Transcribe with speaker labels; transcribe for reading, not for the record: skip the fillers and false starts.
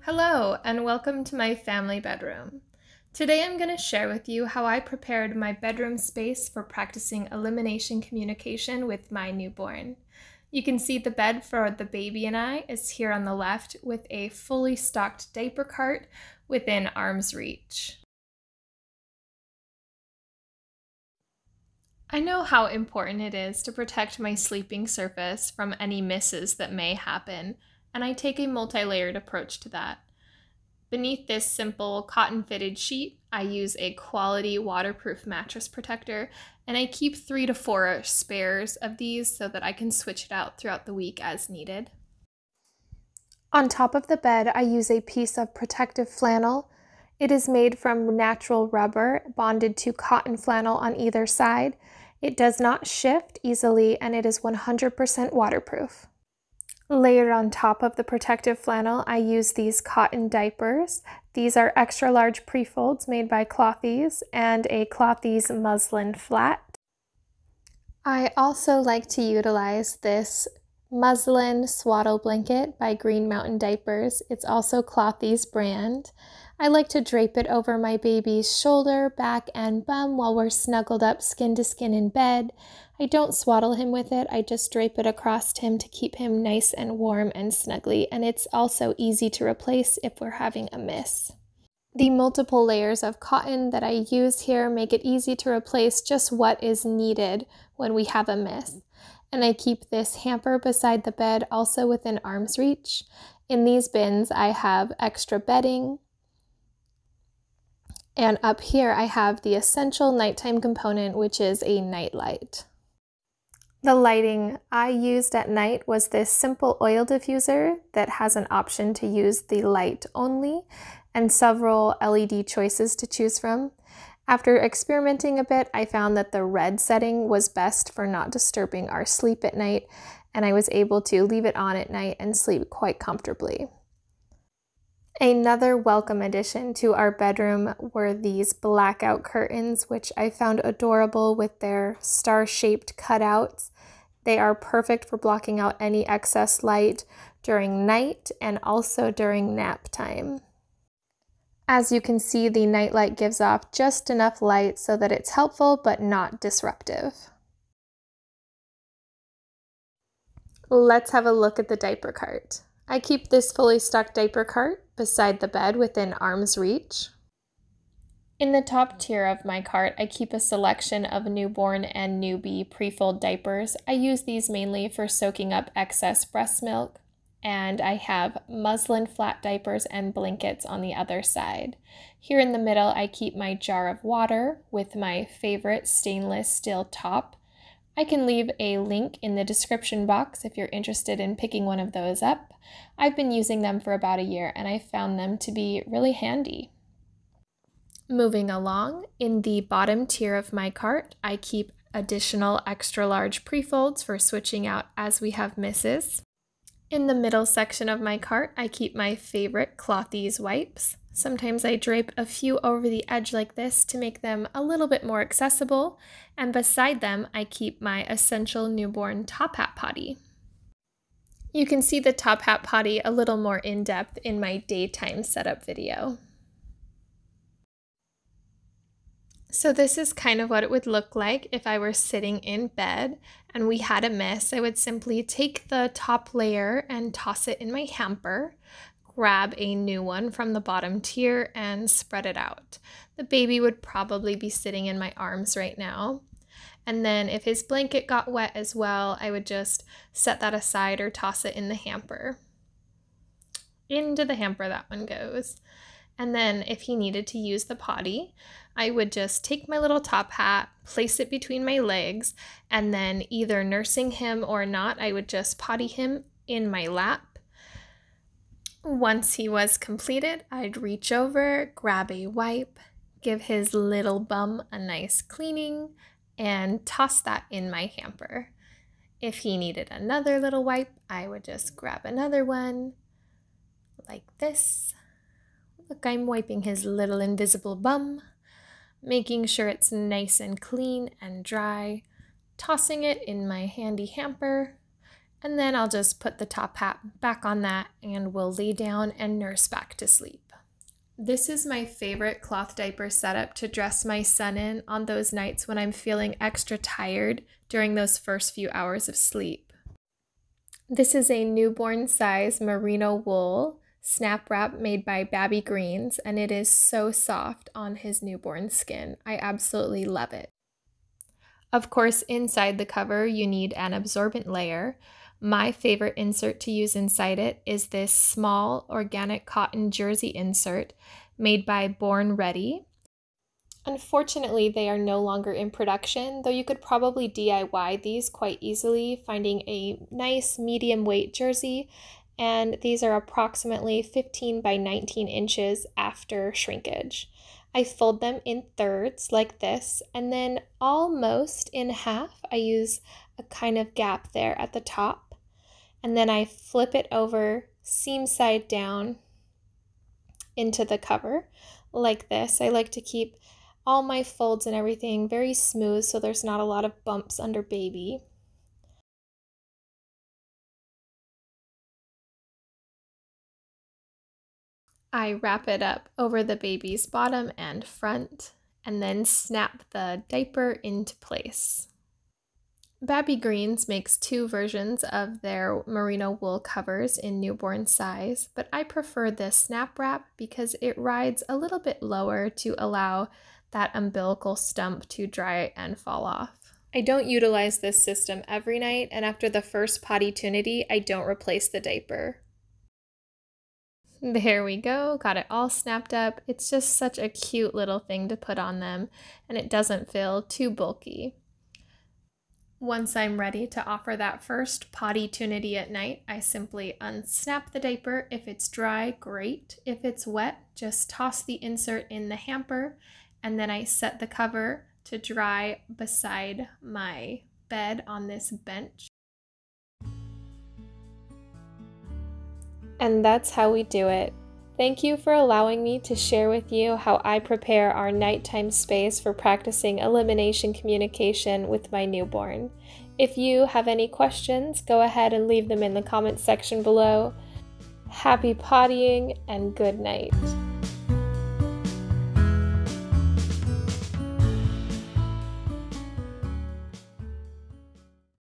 Speaker 1: Hello, and welcome to my family bedroom. Today I'm going to share with you how I prepared my bedroom space for practicing elimination communication with my newborn. You can see the bed for the baby and I is here on the left with a fully stocked diaper cart within arm's reach. I know how important it is to protect my sleeping surface from any misses that may happen, and I take a multi-layered approach to that. Beneath this simple cotton-fitted sheet, I use a quality waterproof mattress protector, and I keep 3 to 4 spares of these so that I can switch it out throughout the week as needed. On top of the bed, I use a piece of protective flannel. It is made from natural rubber bonded to cotton flannel on either side. It does not shift easily, and it is 100% waterproof. Layered on top of the protective flannel, I use these cotton diapers. These are extra large prefolds made by Clothies and a Clothies muslin flat. I also like to utilize this muslin swaddle blanket by Green Mountain Diapers. It's also Clothies brand. I like to drape it over my baby's shoulder, back, and bum while we're snuggled up skin to skin in bed. I don't swaddle him with it, I just drape it across him to keep him nice and warm and snuggly, and it's also easy to replace if we're having a miss. The multiple layers of cotton that I use here make it easy to replace just what is needed when we have a miss. And I keep this hamper beside the bed also within arm's reach. In these bins I have extra bedding, and up here I have the essential nighttime component, which is a night light. The lighting I used at night was this simple oil diffuser that has an option to use the light only and several LED choices to choose from. After experimenting a bit, I found that the red setting was best for not disturbing our sleep at night, and I was able to leave it on at night and sleep quite comfortably. Another welcome addition to our bedroom were these blackout curtains, which I found adorable with their star-shaped cutouts. They are perfect for blocking out any excess light during night and also during nap time. As you can see, the night light gives off just enough light so that it's helpful but not disruptive. Let's have a look at the diaper cart. I keep this fully stocked diaper cart beside the bed within arm's reach. In the top tier of my cart, I keep a selection of newborn and newbie prefold diapers. I use these mainly for soaking up excess breast milk, and I have muslin flat diapers and blankets on the other side. Here in the middle, I keep my jar of water with my favorite stainless steel top. I can leave a link in the description box if you're interested in picking one of those up. I've been using them for about a year and I found them to be really handy. Moving along, in the bottom tier of my cart, I keep additional extra large prefolds for switching out as we have misses. In the middle section of my cart, I keep my favorite Clothies wipes. Sometimes I drape a few over the edge like this to make them a little bit more accessible, and beside them I keep my essential newborn top hat potty. You can see the top hat potty a little more in depth in my daytime setup video. So this is kind of what it would look like if I were sitting in bed and we had a miss. I would simply take the top layer and toss it in my hamper, grab a new one from the bottom tier and spread it out. The baby would probably be sitting in my arms right now. And then if his blanket got wet as well, I would just set that aside or toss it in the hamper. Into the hamper that one goes. And then if he needed to use the potty, I would just take my little top hat, place it between my legs, and then either nursing him or not, I would just potty him in my lap. Once he was completed, I'd reach over, grab a wipe, give his little bum a nice cleaning, and toss that in my hamper. If he needed another little wipe, I would just grab another one, like this. Look, I'm wiping his little invisible bum, making sure it's nice and clean and dry, tossing it in my handy hamper, And then I'll just put the top hat back on that and we'll lay down and nurse back to sleep. This is my favorite cloth diaper setup to dress my son in on those nights when I'm feeling extra tired during those first few hours of sleep. This is a newborn size merino wool snap wrap made by Babee Greens, and it is so soft on his newborn skin. I absolutely love it. Of course, inside the cover, you need an absorbent layer. My favorite insert to use inside it is this small organic cotton jersey insert made by Born Ready. Unfortunately, they are no longer in production, though you could probably DIY these quite easily, finding a nice medium weight jersey, and these are approximately 15 by 19 inches after shrinkage. I fold them in thirds like this, and then almost in half. I use a kind of gap there at the top, and then I flip it over seam side down into the cover like this. I like to keep all my folds and everything very smooth so there's not a lot of bumps under baby. I wrap it up over the baby's bottom and front and then snap the diaper into place. Babee Greens makes two versions of their merino wool covers in newborn size, but I prefer this snap wrap because it rides a little bit lower to allow that umbilical stump to dry and fall off. I don't utilize this system every night, and after the first potty tunity, I don't replace the diaper. There we go, got it all snapped up. It's just such a cute little thing to put on them, and it doesn't feel too bulky. Once I'm ready to offer that first potty tunity at night, I simply unsnap the diaper. If it's dry, great. If it's wet, just toss the insert in the hamper, and then I set the cover to dry beside my bed on this bench. And that's how we do it. Thank you for allowing me to share with you how I prepare our nighttime space for practicing elimination communication with my newborn. If you have any questions, go ahead and leave them in the comments section below. Happy pottying and good night.